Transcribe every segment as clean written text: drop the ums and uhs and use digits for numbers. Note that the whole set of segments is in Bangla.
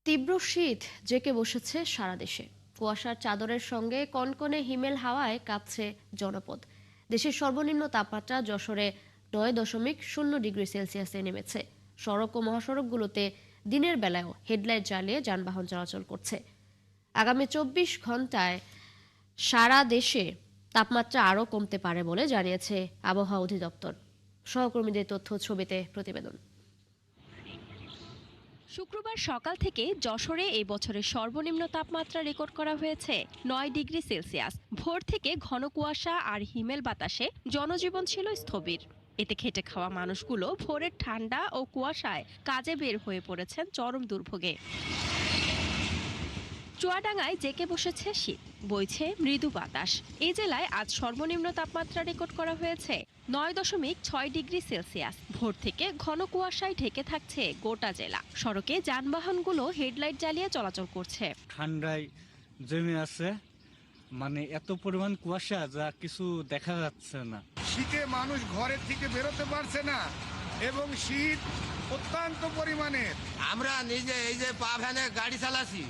তীব্র শীত জেঁকে বসেছে সারা দেশে। কুয়াশার চাদরের সঙ্গে কনকনে হিমেল হাওয়ায় কাঁপছে জনপদ। দেশের সর্বনিম্ন তাপমাত্রা যশোরে 9.0 ডিগ্রি সেলসিয়াসে নেমেছে। সড়ক ও মহাসড়কগুলোতে দিনের বেলায়ও হেডলাইট জ্বালিয়ে যানবাহন চলাচল করছে। আগামী 24 ঘন্টায় সারা দেশে তাপমাত্রা আরও কমতে পারে বলে জানিয়েছে আবহাওয়া অধিদপ্তর। সহকর্মীদের তথ্য ছবিতে প্রতিবেদন। শুক্রবার সকাল থেকে যশোরে এই বছরের সর্বনিম্ন তাপমাত্রা রেকর্ড করা হয়েছে 9 ডিগ্রি সেলসিয়াস। ভোর থেকে ঘন কুয়াশা আর হিমেল বাতাসে জনজীবন ছিল স্থবির। এতে খেটে খাওয়া মানুষগুলো ভোরের ঠান্ডা ও কুয়াশায় কাজে বের হয়ে পড়েছেন চরম দুর্ভোগে। চুয়াডাঙ্গায় জেঁকে বসেছে শীত, বইছে মৃদু বাতাস। এই জেলায় আজ সর্বনিম্ন তাপমাত্রা রেকর্ড করা হয়েছে 9.6 ডিগ্রি সেলসিয়াস। ভোর থেকে ঘন কুয়াশায় ঢেকে থাকছে গোটা জেলা। সড়কে যানবাহনগুলো হেডলাইট জ্বালিয়ে চলাচল করছে। ঠান্ডায় জমে আছে, মানে এত পরিমাণ কুয়াশা যা কিছু দেখা যাচ্ছে না। শীতে মানুষ ঘরের থেকে বেরোতে পারছে না এবং শীত অত্যন্ত পরিমাণের। আমরা নিজে এই যে পা ভ্যানে গাড়ি চালাচ্ছি,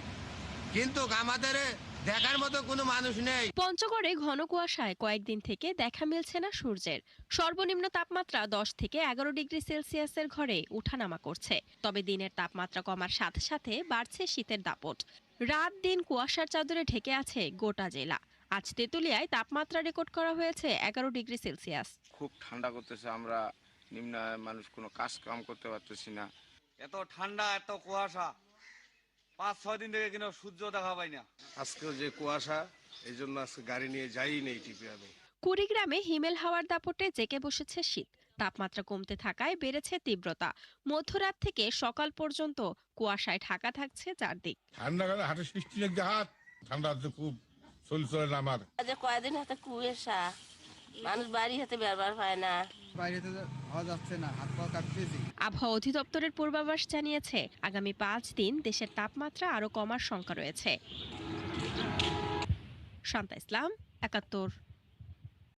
কিন্তু আমাদের দেখার মতো কোনো মানুষ নেই। পঞ্চগড়ে ঘন কুয়াশায় কয়েকদিন থেকে দেখা মিলছে না সূর্যের। সর্বনিম্ন তাপমাত্রা 10 থেকে 11 ডিগ্রি সেলসিয়াসের ঘরে উঠানামা করছে। তবে দিনের তাপমাত্রা কমার সাথে সাথে বাড়ছে শীতের দাপট। রাত দিন কুয়াশার চাদরে ঢেকে আছে গোটা জেলা। আজ তেঁতুলিয়ায় তাপমাত্রা রেকর্ড করা হয়েছে 11 ডিগ্রি সেলসিয়াস। খুব ঠান্ডা করতেছে, আমরা নিম্ন আয়ের মানুষ কোনো কাজ কাম করতে পারতেছি না। এত ঠান্ডা, এত কুয়াশা, 5-6 দিন থেকে কিনা সূর্য দেখা পাই না। আজকে যে কুয়াশা, এই জন্য আজকে গাড়ি নিয়ে যাই নেই টিপে আমি। কুড়িগ্রামে হিমেল হাওয়ার দাপটে জেঁকে বসেছে শীত। তাপমাত্রা কমতে থাকায় বেড়েছে তীব্রতা। মধ্যরাত থেকে সকাল পর্যন্ত কুয়াশায় ঢাকা থাকছে চারদিক। ঠান্ডা কালে হাটে সৃষ্টি লাগছে হাত ঠান্ডা হচ্ছে খুব শরীর চলে না আমার। কয়েকদিন হাতে কুয়াশা, মানুষ বাড়ি হাতে বেরবার পায় না, বাইরে হওয়া যাচ্ছে না, হাত পা কাঁপতেছে। আবহাওয়া অধিদপ্তরের পূর্বাভাস জানিয়েছে আগামী 5 দিন দেশের তাপমাত্রা আরও কমার শঙ্কা রয়েছে। শান্তা ইসলাম, ৭১।